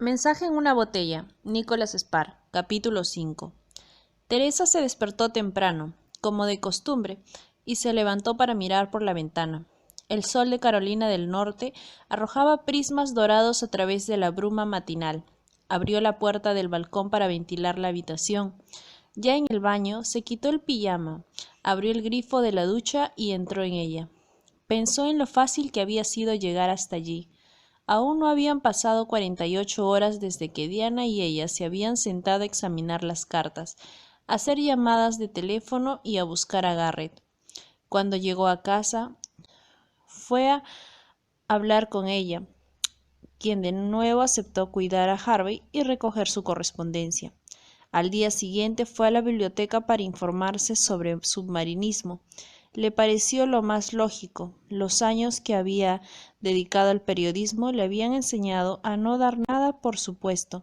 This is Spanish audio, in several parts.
Mensaje en una botella. Nicholas Sparr, capítulo 5. Teresa se despertó temprano, como de costumbre, y se levantó para mirar por la ventana. El sol de Carolina del Norte arrojaba prismas dorados a través de la bruma matinal. Abrió la puerta del balcón para ventilar la habitación. Ya en el baño, se quitó el pijama, abrió el grifo de la ducha y entró en ella. Pensó en lo fácil que había sido llegar hasta allí. Aún no habían pasado 48 horas desde que Diana y ella se habían sentado a examinar las cartas, a hacer llamadas de teléfono y a buscar a Garrett. Cuando llegó a casa, fue a hablar con ella, quien de nuevo aceptó cuidar a Harvey y recoger su correspondencia. Al día siguiente fue a la biblioteca para informarse sobre submarinismo. Le pareció lo más lógico. Los años que había dedicado al periodismo le habían enseñado a no dar nada por supuesto,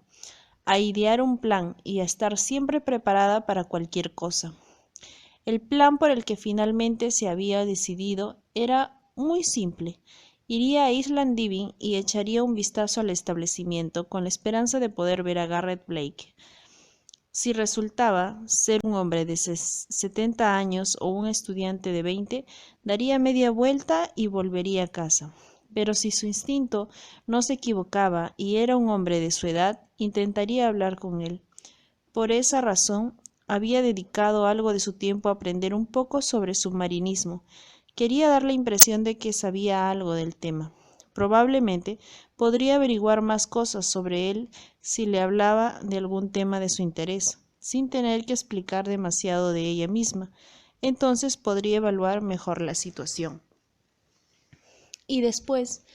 a idear un plan y a estar siempre preparada para cualquier cosa. El plan por el que finalmente se había decidido era muy simple. Iría a Island Diving y echaría un vistazo al establecimiento con la esperanza de poder ver a Garrett Blake. Si resultaba ser un hombre de 70 años o un estudiante de 20, daría media vuelta y volvería a casa. Pero si su instinto no se equivocaba y era un hombre de su edad, intentaría hablar con él. Por esa razón, había dedicado algo de su tiempo a aprender un poco sobre submarinismo. Quería dar la impresión de que sabía algo del tema. Probablemente podría averiguar más cosas sobre él si le hablaba de algún tema de su interés, sin tener que explicar demasiado de ella misma. Entonces podría evaluar mejor la situación. Y después,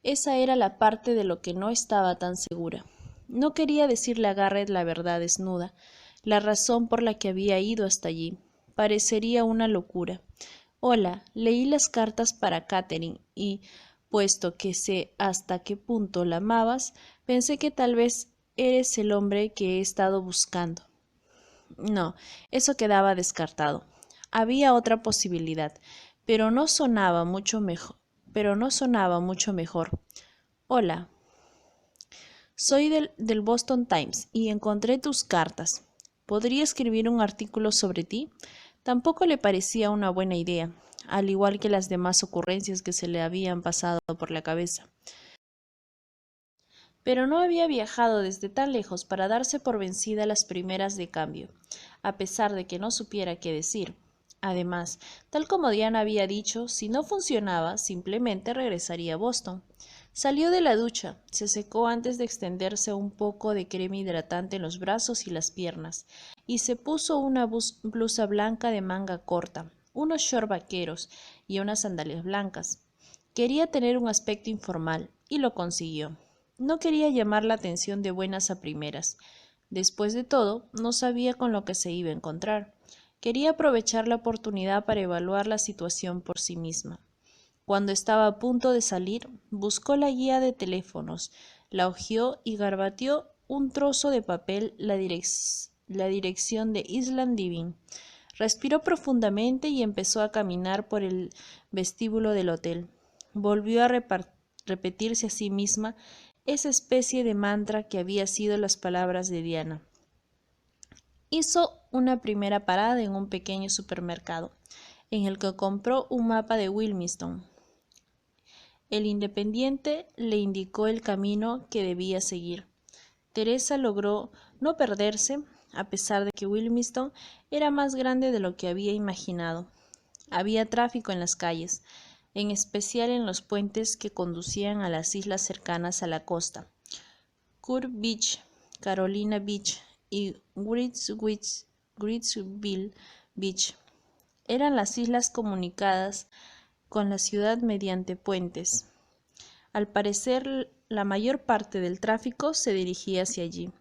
esa era la parte de lo que no estaba tan segura. No quería decirle a Garrett la verdad desnuda, la razón por la que había ido hasta allí. Parecería una locura. Hola, leí las cartas para Catherine y, puesto que sé hasta qué punto la amabas, pensé que tal vez eres el hombre que he estado buscando. No, eso quedaba descartado. Había otra posibilidad, pero no sonaba mucho mejor. Hola, soy del Boston Times y encontré tus cartas. ¿Podría escribir un artículo sobre ti? Tampoco le parecía una buena idea, al igual que las demás ocurrencias que se le habían pasado por la cabeza. Pero no había viajado desde tan lejos para darse por vencida a las primeras de cambio, a pesar de que no supiera qué decir. Además, tal como Diana había dicho, si no funcionaba, simplemente regresaría a Boston. Salió de la ducha, se secó antes de extenderse un poco de crema hidratante en los brazos y las piernas, y se puso una blusa blanca de manga corta, unos shorts vaqueros y unas sandalias blancas. Quería tener un aspecto informal, y lo consiguió. No quería llamar la atención de buenas a primeras. Después de todo, no sabía con lo que se iba a encontrar. Quería aprovechar la oportunidad para evaluar la situación por sí misma. Cuando estaba a punto de salir, buscó la guía de teléfonos, la hojeó y garbateó un trozo de papel la dirección de Island Diving. Respiró profundamente y empezó a caminar por el vestíbulo del hotel. Volvió a repetirse a sí misma esa especie de mantra que había sido las palabras de Diana. Hizo una primera parada en un pequeño supermercado, en el que compró un mapa de Wilmington. El independiente le indicó el camino que debía seguir. Teresa logró no perderse, a pesar de que Wilmington era más grande de lo que había imaginado. Había tráfico en las calles, en especial en los puentes que conducían a las islas cercanas a la costa. Curve Beach, Carolina Beach y Wrightsville Beach eran las islas comunicadas con la ciudad mediante puentes. Al parecer, la mayor parte del tráfico se dirigía hacia allí.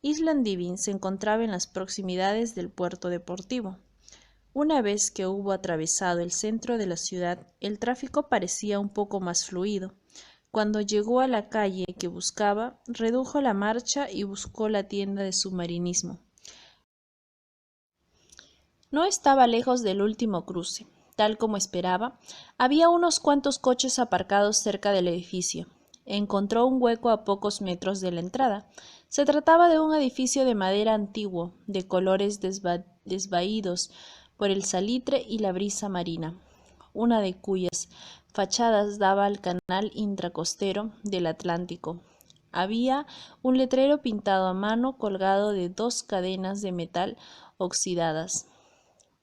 Island Diving se encontraba en las proximidades del puerto deportivo. Una vez que hubo atravesado el centro de la ciudad, el tráfico parecía un poco más fluido. Cuando llegó a la calle que buscaba, redujo la marcha y buscó la tienda de submarinismo. No estaba lejos del último cruce. Tal como esperaba, había unos cuantos coches aparcados cerca del edificio. Encontró un hueco a pocos metros de la entrada. Se trataba de un edificio de madera antiguo, de colores desvaídos por el salitre y la brisa marina, una de cuyas fachadas daba al canal intracostero del Atlántico. Había un letrero pintado a mano colgado de 2 cadenas de metal oxidadas.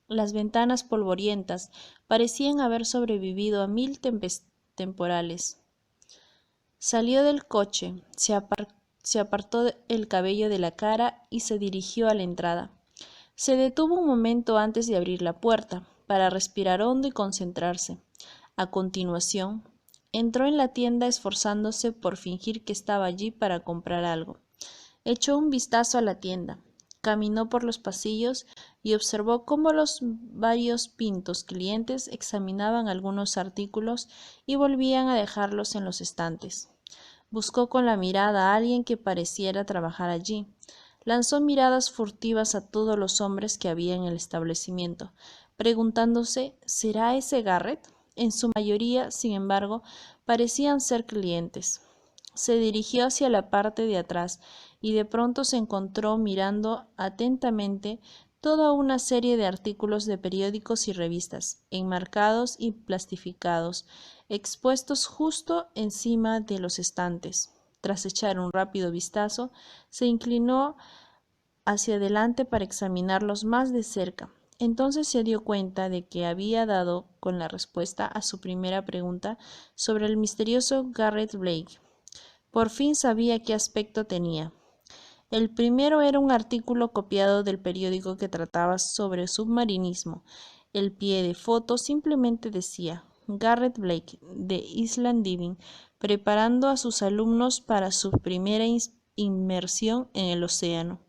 Las ventanas polvorientas parecían haber sobrevivido a 1000 temporales. Salió del coche, se apartó el cabello de la cara y se dirigió a la entrada. Se detuvo un momento antes de abrir la puerta, para respirar hondo y concentrarse. A continuación, entró en la tienda esforzándose por fingir que estaba allí para comprar algo. Echó un vistazo a la tienda, caminó por los pasillos y observó cómo los variopintos clientes examinaban algunos artículos y volvían a dejarlos en los estantes. Buscó con la mirada a alguien que pareciera trabajar allí. Lanzó miradas furtivas a todos los hombres que había en el establecimiento, preguntándose ¿será ese Garrett? En su mayoría, sin embargo, parecían ser clientes. Se dirigió hacia la parte de atrás y de pronto se encontró mirando atentamente toda una serie de artículos de periódicos y revistas, enmarcados y plastificados, expuestos justo encima de los estantes. Tras echar un rápido vistazo, se inclinó hacia adelante para examinarlos más de cerca. Entonces se dio cuenta de que había dado con la respuesta a su primera pregunta sobre el misterioso Garrett Blake. Por fin sabía qué aspecto tenía. El primero era un artículo copiado del periódico que trataba sobre submarinismo. El pie de foto simplemente decía Garrett Blake, de Island Diving, preparando a sus alumnos para su primera inmersión en el océano.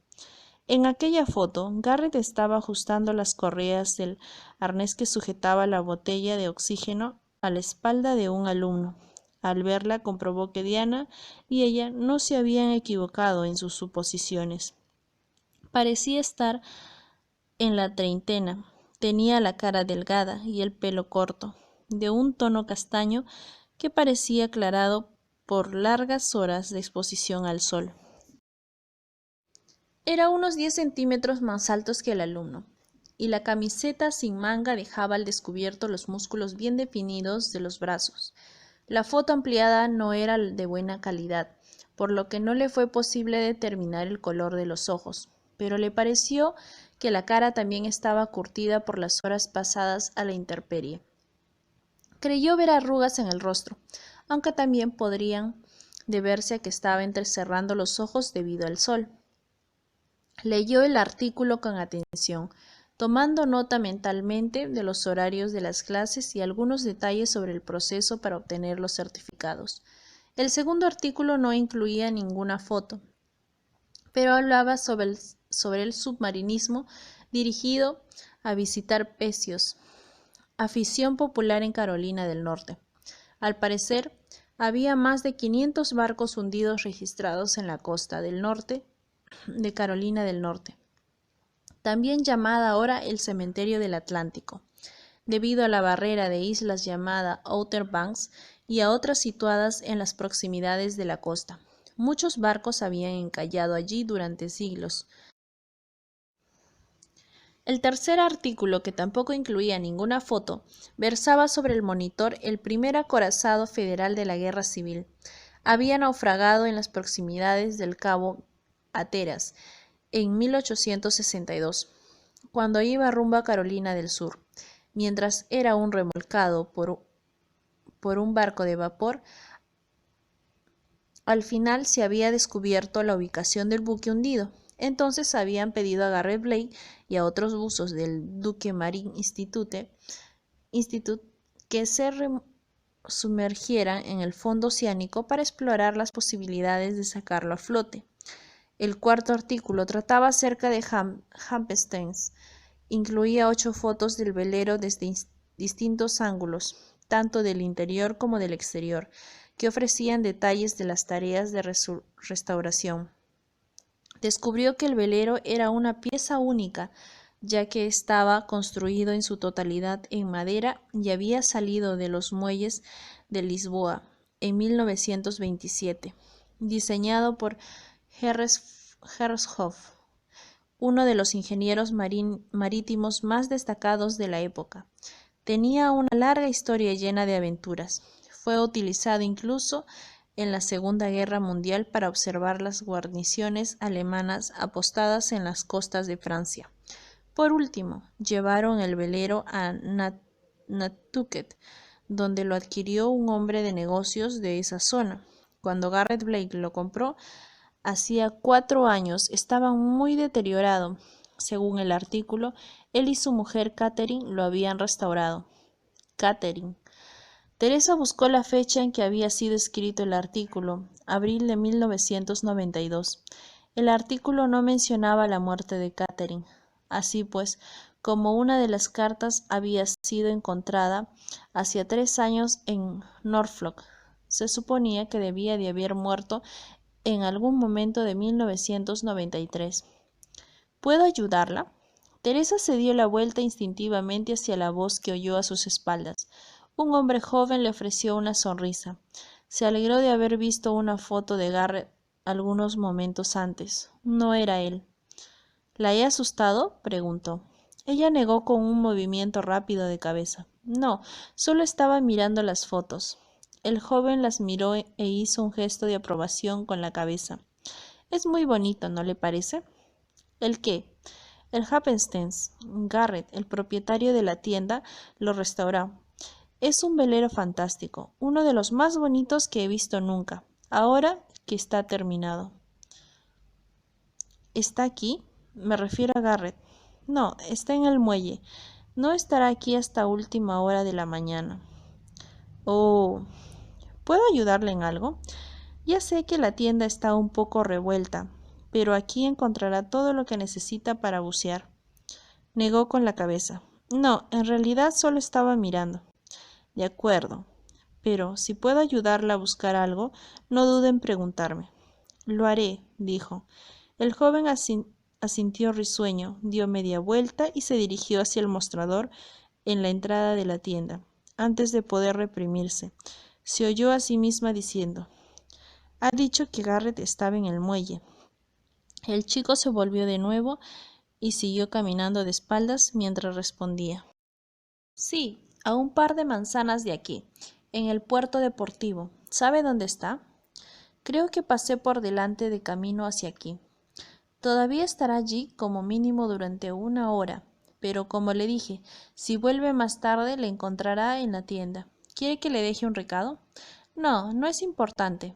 En aquella foto, Garrett estaba ajustando las correas del arnés que sujetaba la botella de oxígeno a la espalda de un alumno. Al verla, comprobó que Diana y ella no se habían equivocado en sus suposiciones. Parecía estar en la treintena. Tenía la cara delgada y el pelo corto, de un tono castaño que parecía aclarado por largas horas de exposición al sol. Era unos 10 centímetros más alto que el alumno, y la camiseta sin manga dejaba al descubierto los músculos bien definidos de los brazos. La foto ampliada no era de buena calidad, por lo que no le fue posible determinar el color de los ojos, pero le pareció que la cara también estaba curtida por las horas pasadas a la intemperie. Creyó ver arrugas en el rostro, aunque también podrían deberse a que estaba entrecerrando los ojos debido al sol. Leyó el artículo con atención, tomando nota mentalmente de los horarios de las clases y algunos detalles sobre el proceso para obtener los certificados. El segundo artículo no incluía ninguna foto, pero hablaba sobre el submarinismo dirigido a visitar pecios, afición popular en Carolina del Norte. Al parecer, había más de 500 barcos hundidos registrados en la costa del norte de Carolina del Norte, también llamada ahora el Cementerio del Atlántico, debido a la barrera de islas llamada Outer Banks y a otras situadas en las proximidades de la costa. Muchos barcos habían encallado allí durante siglos. El tercer artículo, que tampoco incluía ninguna foto, versaba sobre el Monitor, el primer acorazado federal de la Guerra Civil. Había naufragado en las proximidades del Cabo Hatteras en 1862, cuando iba rumbo a Carolina del Sur. Mientras era remolcado por un barco de vapor, al final se había descubierto la ubicación del buque hundido. Entonces habían pedido a Garrett Blake y a otros buzos del Duke Marine Institute que se sumergieran en el fondo oceánico para explorar las posibilidades de sacarlo a flote. El cuarto artículo trataba acerca de Hampstead. Incluía 8 fotos del velero desde distintos ángulos, tanto del interior como del exterior, que ofrecían detalles de las tareas de restauración. Descubrió que el velero era una pieza única, ya que estaba construido en su totalidad en madera y había salido de los muelles de Lisboa en 1927, diseñado por Hershoff, uno de los ingenieros marítimos más destacados de la época. Tenía una larga historia llena de aventuras. Fue utilizado incluso en la Segunda Guerra Mundial para observar las guarniciones alemanas apostadas en las costas de Francia. Por último, llevaron el velero a Nantucket, donde lo adquirió un hombre de negocios de esa zona. Cuando Garrett Blake lo compró, hacía 4 años, estaba muy deteriorado. Según el artículo, él y su mujer Catherine lo habían restaurado. Catherine. Teresa buscó la fecha en que había sido escrito el artículo, abril de 1992. El artículo no mencionaba la muerte de Catherine. Así pues, como una de las cartas había sido encontrada hacía 3 años en Norfolk, se suponía que debía de haber muerto en algún momento de 1993. ¿Puedo ayudarla? Teresa se dio la vuelta instintivamente hacia la voz que oyó a sus espaldas. Un hombre joven le ofreció una sonrisa. Se alegró de haber visto una foto de Garrett algunos momentos antes. No era él. ¿La he asustado?, preguntó. Ella negó con un movimiento rápido de cabeza. No, solo estaba mirando las fotos. El joven las miró e hizo un gesto de aprobación con la cabeza. Es muy bonito, ¿no le parece? ¿El qué? El Happenstein's. Garrett, el propietario de la tienda, lo restauró. Es un velero fantástico, uno de los más bonitos que he visto nunca, ahora que está terminado. ¿Está aquí? Me refiero a Garrett. No, está en el muelle. No estará aquí hasta última hora de la mañana. Oh, ¿puedo ayudarle en algo? Ya sé que la tienda está un poco revuelta, pero aquí encontrará todo lo que necesita para bucear. Negó con la cabeza. No, en realidad solo estaba mirando. De acuerdo, pero si puedo ayudarla a buscar algo, no dude en preguntarme. Lo haré, dijo. El joven asintió risueño, dio media vuelta y se dirigió hacia el mostrador en la entrada de la tienda. Antes de poder reprimirse, se oyó a sí misma diciendo: «Ha dicho que Garrett estaba en el muelle». El chico se volvió de nuevo y siguió caminando de espaldas mientras respondía: «Sí, a un par de manzanas de aquí, en el puerto deportivo. ¿Sabe dónde está? Creo que pasé por delante de camino hacia aquí. Todavía estará allí como mínimo durante 1 hora, pero como le dije, si vuelve más tarde le encontrará en la tienda. ¿Quiere que le deje un recado?» «No, no es importante».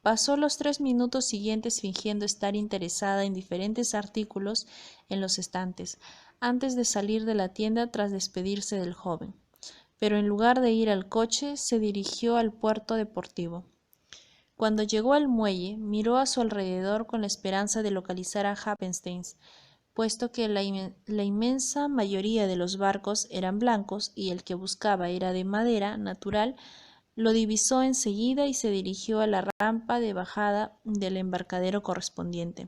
Pasó los 3 minutos siguientes fingiendo estar interesada en diferentes artículos en los estantes, antes de salir de la tienda tras despedirse del joven. Pero en lugar de ir al coche, se dirigió al puerto deportivo. Cuando llegó al muelle, miró a su alrededor con la esperanza de localizar a Happenstein's, puesto que la inmensa mayoría de los barcos eran blancos y el que buscaba era de madera natural. Lo divisó enseguida y se dirigió a la rampa de bajada del embarcadero correspondiente.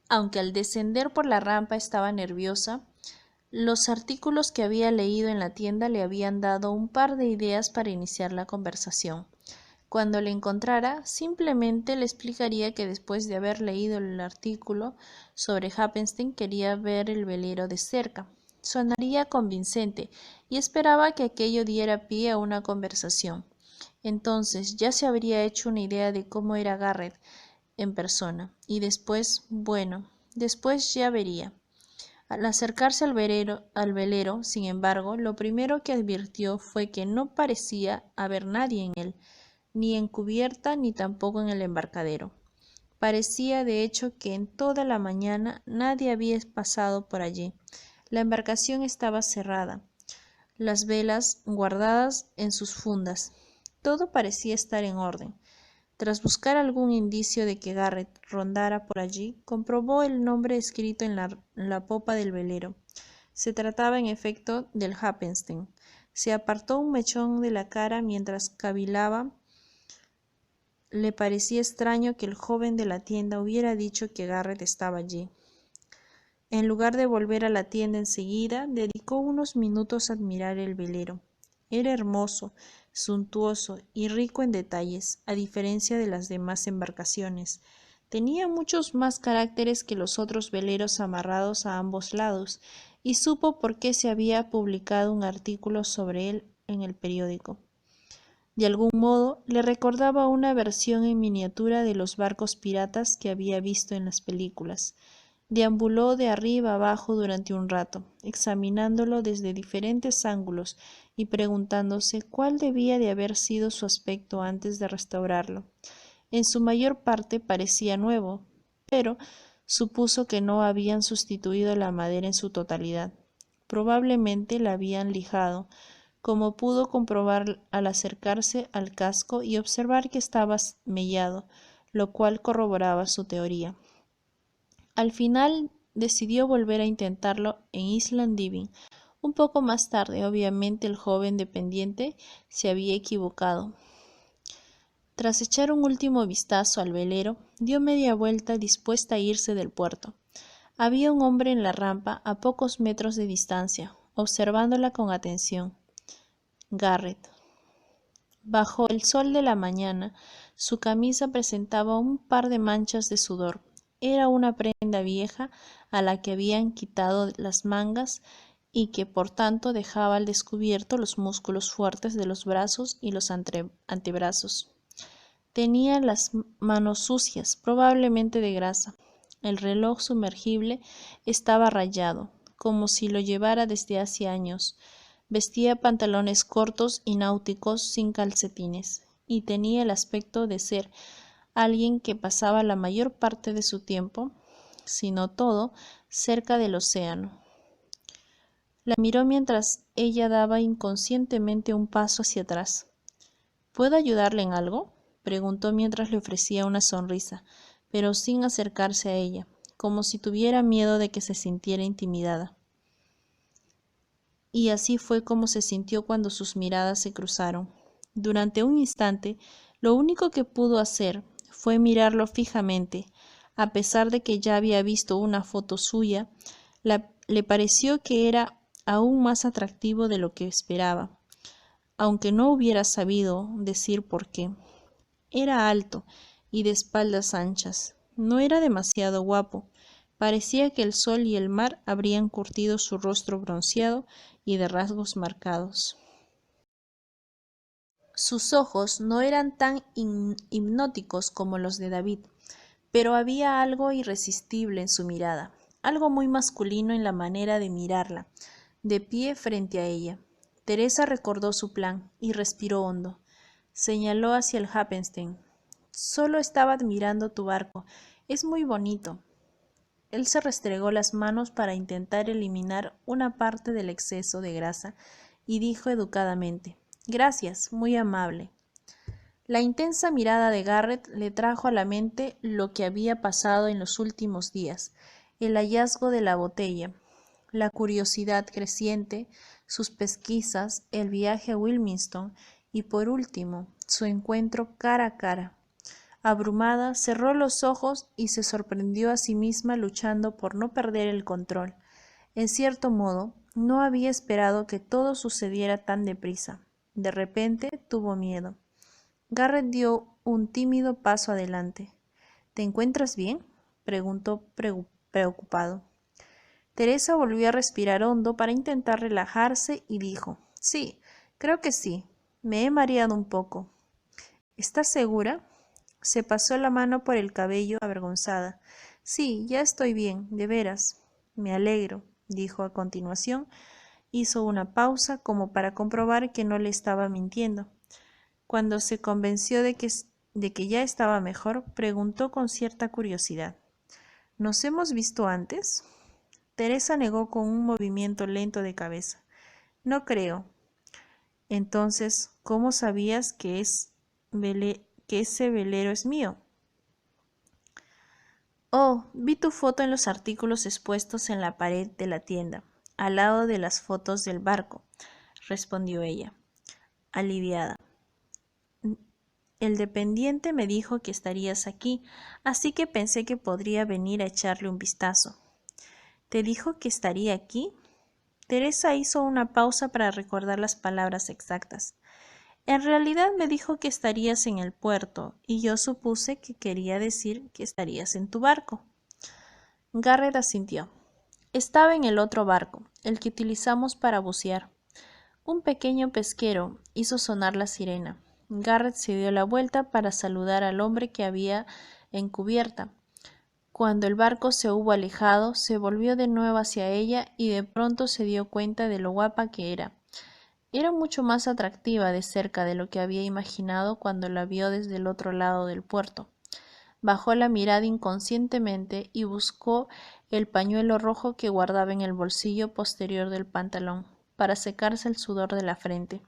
Aunque al descender por la rampa estaba nerviosa, los artículos que había leído en la tienda le habían dado un par de ideas para iniciar la conversación. Cuando le encontrara, simplemente le explicaría que después de haber leído el artículo sobre Happenstein quería ver el velero de cerca. Sonaría convincente y esperaba que aquello diera pie a una conversación. Entonces ya se habría hecho una idea de cómo era Garrett en persona. Y después, bueno, después ya vería. Al acercarse al velero, sin embargo, lo primero que advirtió fue que no parecía haber nadie en él, ni en cubierta ni tampoco en el embarcadero. Parecía, de hecho, que en toda la mañana nadie había pasado por allí. La embarcación estaba cerrada, las velas guardadas en sus fundas. Todo parecía estar en orden. Tras buscar algún indicio de que Garrett rondara por allí, comprobó el nombre escrito en la popa del velero. Se trataba en efecto del Happenstein. Se apartó un mechón de la cara mientras cavilaba. Le parecía extraño que el joven de la tienda hubiera dicho que Garrett estaba allí. En lugar de volver a la tienda enseguida, dedicó unos minutos a admirar el velero. Era hermoso, suntuoso y rico en detalles, a diferencia de las demás embarcaciones. Tenía muchos más caracteres que los otros veleros amarrados a ambos lados, y supo por qué se había publicado un artículo sobre él en el periódico. De algún modo, le recordaba una versión en miniatura de los barcos piratas que había visto en las películas. Deambuló de arriba abajo durante un rato, examinándolo desde diferentes ángulos y preguntándose cuál debía de haber sido su aspecto antes de restaurarlo. En su mayor parte parecía nuevo, pero supuso que no habían sustituido la madera en su totalidad. Probablemente la habían lijado, como pudo comprobar al acercarse al casco y observar que estaba mellado, lo cual corroboraba su teoría. Al final decidió volver a intentarlo en Island Diving. Un poco más tarde, obviamente, el joven dependiente se había equivocado. Tras echar un último vistazo al velero, dio media vuelta dispuesta a irse del puerto. Había un hombre en la rampa a pocos metros de distancia, observándola con atención. Garrett. Bajo el sol de la mañana, su camisa presentaba un par de manchas de sudor. Era una prenda vieja a la que habían quitado las mangas y que por tanto dejaba al descubierto los músculos fuertes de los brazos y los antebrazos. Tenía las manos sucias, probablemente de grasa. El reloj sumergible estaba rayado, como si lo llevara desde hace años. Vestía pantalones cortos y náuticos sin calcetines, y tenía el aspecto de ser alguien que pasaba la mayor parte de su tiempo, si no todo, cerca del océano. La miró mientras ella daba inconscientemente un paso hacia atrás. ¿Puedo ayudarle en algo?, preguntó mientras le ofrecía una sonrisa, pero sin acercarse a ella, como si tuviera miedo de que se sintiera intimidada. Y así fue como se sintió cuando sus miradas se cruzaron. Durante un instante, lo único que pudo hacer fue mirarlo fijamente. A pesar de que ya había visto una foto suya, le pareció que era aún más atractivo de lo que esperaba, aunque no hubiera sabido decir por qué. Era alto y de espaldas anchas. No era demasiado guapo. Parecía que el sol y el mar habrían curtido su rostro bronceado y de rasgos marcados. Sus ojos no eran tan hipnóticos como los de David, pero había algo irresistible en su mirada, algo muy masculino en la manera de mirarla, de pie frente a ella. Teresa recordó su plan y respiró hondo. Señaló hacia el Happenstein. Solo estaba admirando tu barco. Es muy bonito. Él se restregó las manos para intentar eliminar una parte del exceso de grasa y dijo educadamente: Gracias, muy amable. La intensa mirada de Garrett le trajo a la mente lo que había pasado en los últimos días, el hallazgo de la botella, la curiosidad creciente, sus pesquisas, el viaje a Wilmington y, por último, su encuentro cara a cara. Abrumada, cerró los ojos y se sorprendió a sí misma luchando por no perder el control. En cierto modo, no había esperado que todo sucediera tan deprisa. De repente tuvo miedo. Garrett dio un tímido paso adelante. ¿Te encuentras bien?, preguntó preocupado. Teresa volvió a respirar hondo para intentar relajarse y dijo: Sí, creo que sí. Me he mareado un poco. ¿Estás segura? Se pasó la mano por el cabello avergonzada. Sí, ya estoy bien, de veras. Me alegro, dijo a continuación. Hizo una pausa como para comprobar que no le estaba mintiendo. Cuando se convenció de que ya estaba mejor, preguntó con cierta curiosidad: ¿Nos hemos visto antes? Teresa negó con un movimiento lento de cabeza. No creo. Entonces, ¿cómo sabías que ese velero es mío? Oh, vi tu foto en los artículos expuestos en la pared de la tienda, al lado de las fotos del barco, respondió ella, aliviada. El dependiente me dijo que estarías aquí, así que pensé que podría venir a echarle un vistazo. ¿Te dijo que estaría aquí? Teresa hizo una pausa para recordar las palabras exactas. En realidad me dijo que estarías en el puerto, y yo supuse que quería decir que estarías en tu barco. Garrett asintió. Estaba en el otro barco, el que utilizamos para bucear. Un pequeño pesquero hizo sonar la sirena. Garrett se dio la vuelta para saludar al hombre que había en cubierta. Cuando el barco se hubo alejado, se volvió de nuevo hacia ella y de pronto se dio cuenta de lo guapa que era. Era mucho más atractiva de cerca de lo que había imaginado cuando la vio desde el otro lado del puerto. Bajó la mirada inconscientemente y buscó el pañuelo rojo que guardaba en el bolsillo posterior del pantalón para secarse el sudor de la frente.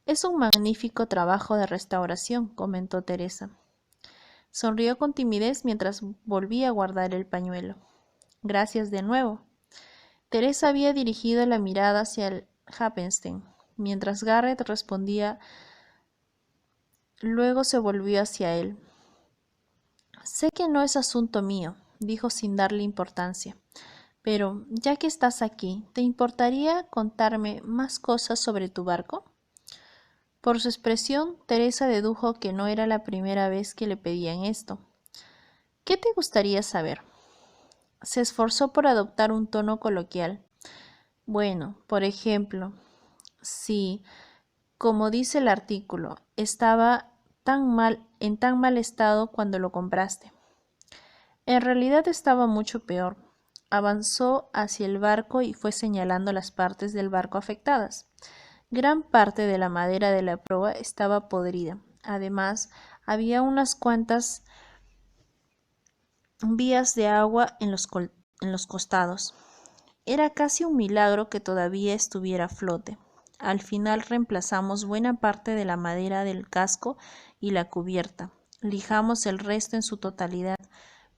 Es un magnífico trabajo de restauración, comentó Teresa. Sonrió con timidez mientras volvía a guardar el pañuelo. Gracias de nuevo. Teresa había dirigido la mirada hacia el Happenstein, mientras Garrett respondía. Luego se volvió hacia él. Sé que no es asunto mío, dijo sin darle importancia, pero ya que estás aquí, ¿te importaría contarme más cosas sobre tu barco? Por su expresión, Teresa dedujo que no era la primera vez que le pedían esto. ¿Qué te gustaría saber? Se esforzó por adoptar un tono coloquial. Bueno, por ejemplo, si, como dice el artículo, estaba en tan mal estado cuando lo compraste. En realidad estaba mucho peor. Avanzó hacia el barco y fue señalando las partes del barco afectadas. Gran parte de la madera de la proa estaba podrida. Además, había unas cuantas vías de agua en los costados. Era casi un milagro que todavía estuviera a flote. Al final reemplazamos buena parte de la madera del casco y la cubierta. Lijamos el resto en su totalidad.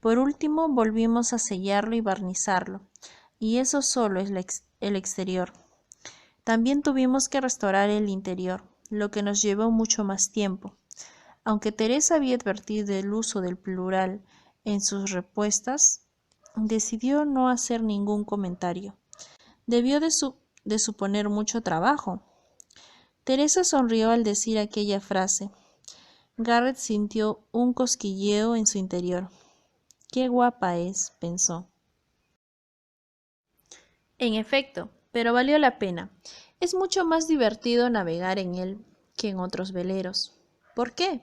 Por último, volvimos a sellarlo y barnizarlo. Y eso solo es el exterior. También tuvimos que restaurar el interior, lo que nos llevó mucho más tiempo. Aunque Teresa había advertido del uso del plural en sus respuestas, decidió no hacer ningún comentario. Debió de suponer mucho trabajo. Teresa sonrió al decir aquella frase. Garrett sintió un cosquilleo en su interior. Qué guapa es, pensó. En efecto, pero valió la pena. Es mucho más divertido navegar en él que en otros veleros. ¿Por qué?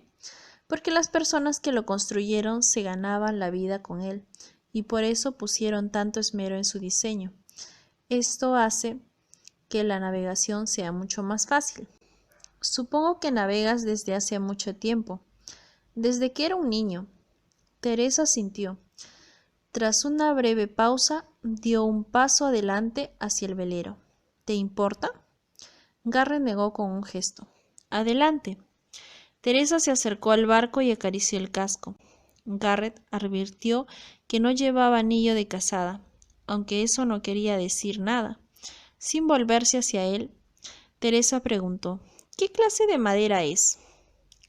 Porque las personas que lo construyeron se ganaban la vida con él, y por eso pusieron tanto esmero en su diseño. Esto hace que la navegación sea mucho más fácil. Supongo que navegas desde hace mucho tiempo. Desde que era un niño. Teresa sintió. Tras una breve pausa, dio un paso adelante hacia el velero. ¿Te importa? Garrett negó con un gesto. Adelante. Teresa se acercó al barco y acarició el casco. Garrett advirtió que no llevaba anillo de casada, aunque eso no quería decir nada. Sin volverse hacia él, Teresa preguntó, ¿qué clase de madera es?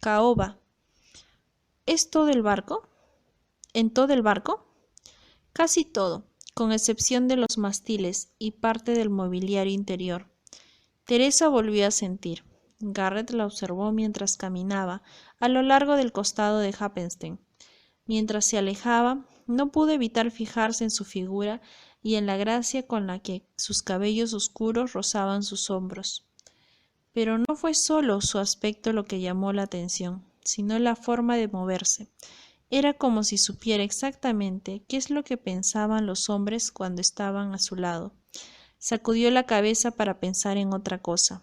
Caoba. ¿Es todo el barco? ¿En todo el barco? Casi todo, con excepción de los mástiles y parte del mobiliario interior. Teresa volvió a sentir. Garrett la observó mientras caminaba a lo largo del costado de Happenstein. Mientras se alejaba, no pudo evitar fijarse en su figura y en la gracia con la que sus cabellos oscuros rozaban sus hombros. Pero no fue solo su aspecto lo que llamó la atención, sino la forma de moverse. Era como si supiera exactamente qué es lo que pensaban los hombres cuando estaban a su lado. Sacudió la cabeza para pensar en otra cosa.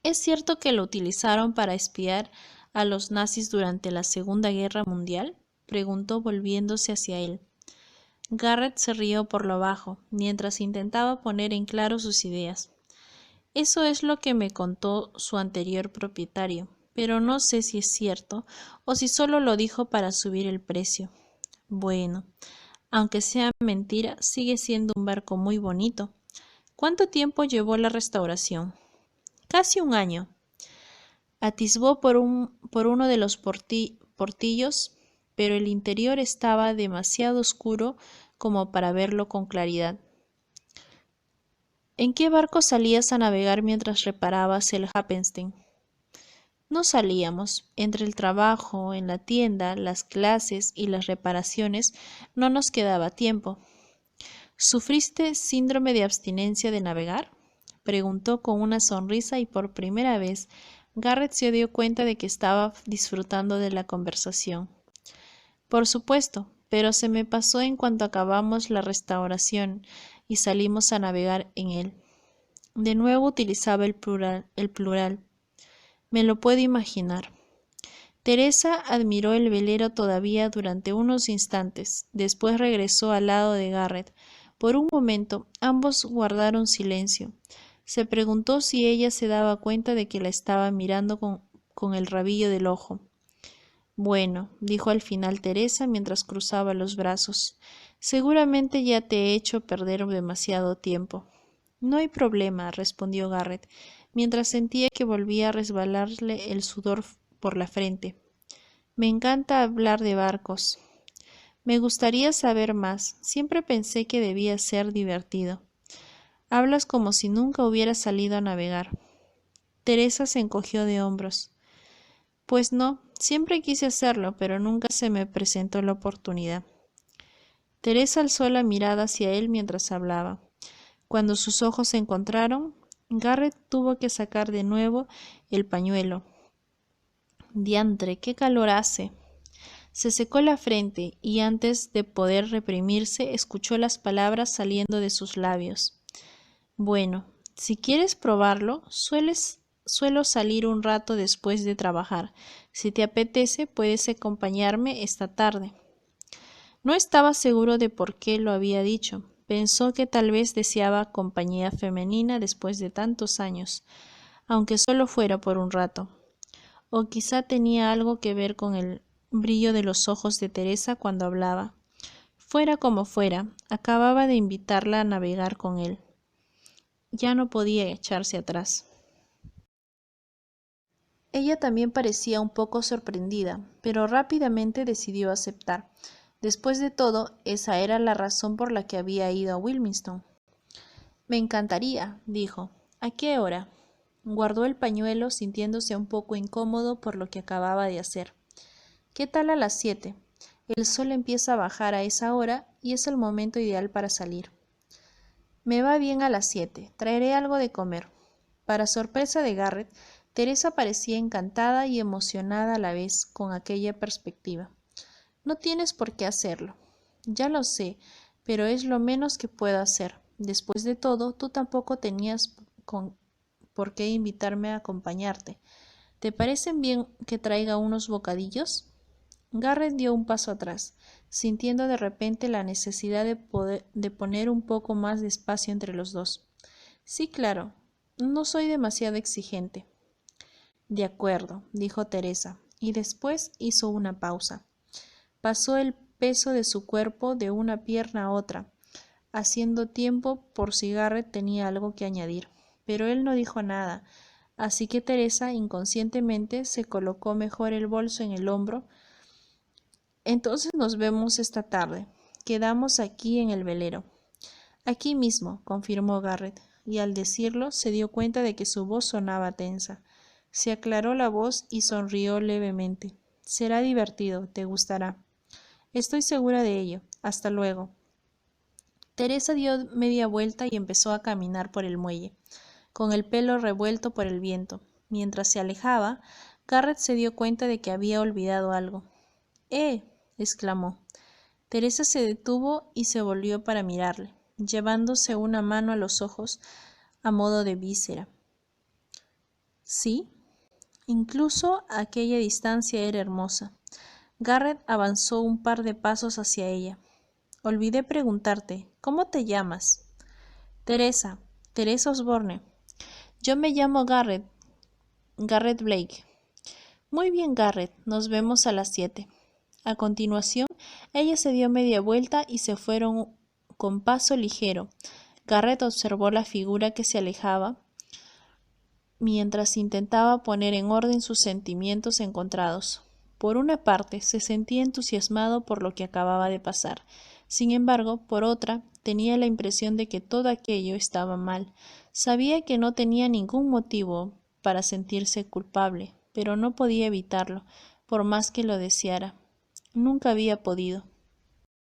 ¿Es cierto que lo utilizaron para espiar a los nazis durante la Segunda Guerra Mundial? Preguntó volviéndose hacia él. Garrett se rió por lo bajo, mientras intentaba poner en claro sus ideas. Eso es lo que me contó su anterior propietario, pero no sé si es cierto o si solo lo dijo para subir el precio. Bueno, aunque sea mentira, sigue siendo un barco muy bonito. ¿Cuánto tiempo llevó la restauración? Casi un año. Atisbó por uno de los portillos, pero el interior estaba demasiado oscuro como para verlo con claridad. ¿En qué barco salías a navegar mientras reparabas el Happenstein? No salíamos. Entre el trabajo, en la tienda, las clases y las reparaciones, no nos quedaba tiempo. ¿Sufriste síndrome de abstinencia de navegar? Preguntó con una sonrisa y por primera vez Garrett se dio cuenta de que estaba disfrutando de la conversación. Por supuesto, pero se me pasó en cuanto acabamos la restauración y salimos a navegar en él. De nuevo utilizaba el plural. Me lo puedo imaginar. Teresa admiró el velero todavía durante unos instantes, después regresó al lado de Garrett. Por un momento ambos guardaron silencio. Se preguntó si ella se daba cuenta de que la estaba mirando con el rabillo del ojo. Bueno, dijo al final Teresa mientras cruzaba los brazos, seguramente ya te he hecho perder demasiado tiempo. No hay problema, respondió Garrett, mientras sentía que volvía a resbalarle el sudor por la frente. Me encanta hablar de barcos. Me gustaría saber más. Siempre pensé que debía ser divertido. Hablas como si nunca hubieras salido a navegar. Teresa se encogió de hombros. Pues no, siempre quise hacerlo, pero nunca se me presentó la oportunidad. Teresa alzó la mirada hacia él mientras hablaba. Cuando sus ojos se encontraron, Garrett tuvo que sacar de nuevo el pañuelo. Diantre, qué calor hace. Se secó la frente y antes de poder reprimirse escuchó las palabras saliendo de sus labios. Bueno, si quieres probarlo, suelo salir un rato después de trabajar. Si te apetece, puedes acompañarme esta tarde. No estaba seguro de por qué lo había dicho. Pensó que tal vez deseaba compañía femenina después de tantos años, aunque solo fuera por un rato. O quizá tenía algo que ver con el brillo de los ojos de Teresa cuando hablaba. Fuera como fuera, acababa de invitarla a navegar con él. Ya no podía echarse atrás. Ella también parecía un poco sorprendida, pero rápidamente decidió aceptar. Después de todo, esa era la razón por la que había ido a Wilmington. Me encantaría, dijo. ¿A qué hora? Guardó el pañuelo sintiéndose un poco incómodo por lo que acababa de hacer. ¿Qué tal a las 7? El sol empieza a bajar a esa hora y es el momento ideal para salir. Me va bien a las 7. Traeré algo de comer. Para sorpresa de Garrett, Teresa parecía encantada y emocionada a la vez con aquella perspectiva. No tienes por qué hacerlo. Ya lo sé, pero es lo menos que puedo hacer. Después de todo, tú tampoco tenías por qué invitarme a acompañarte. ¿Te parecen bien que traiga unos bocadillos? Garrett dio un paso atrás, sintiendo de repente la necesidad de poner un poco más de espacio entre los dos. Sí, claro, no soy demasiado exigente. De acuerdo, dijo Teresa, y después hizo una pausa. Pasó el peso de su cuerpo de una pierna a otra, haciendo tiempo por si Garrett tenía algo que añadir. Pero él no dijo nada, así que Teresa inconscientemente se colocó mejor el bolso en el hombro. Entonces nos vemos esta tarde. Quedamos aquí en el velero. Aquí mismo, confirmó Garrett, y al decirlo se dio cuenta de que su voz sonaba tensa. Se aclaró la voz y sonrió levemente. Será divertido, te gustará. Estoy segura de ello. Hasta luego. Teresa dio media vuelta y empezó a caminar por el muelle, con el pelo revuelto por el viento. Mientras se alejaba, Garrett se dio cuenta de que había olvidado algo. —exclamó. Teresa se detuvo y se volvió para mirarle, llevándose una mano a los ojos a modo de víscera. —¿Sí? Incluso a aquella distancia era hermosa. Garrett avanzó un par de pasos hacia ella. Olvidé preguntarte, ¿cómo te llamas? Teresa Osborne. Yo me llamo Garrett Blake. Muy bien, Garrett, nos vemos a las 7. A continuación, ella se dio media vuelta y se fueron con paso ligero. Garrett observó la figura que se alejaba mientras intentaba poner en orden sus sentimientos encontrados. Por una parte, se sentía entusiasmado por lo que acababa de pasar. Sin embargo, por otra, tenía la impresión de que todo aquello estaba mal. Sabía que no tenía ningún motivo para sentirse culpable, pero no podía evitarlo, por más que lo deseara. Nunca había podido.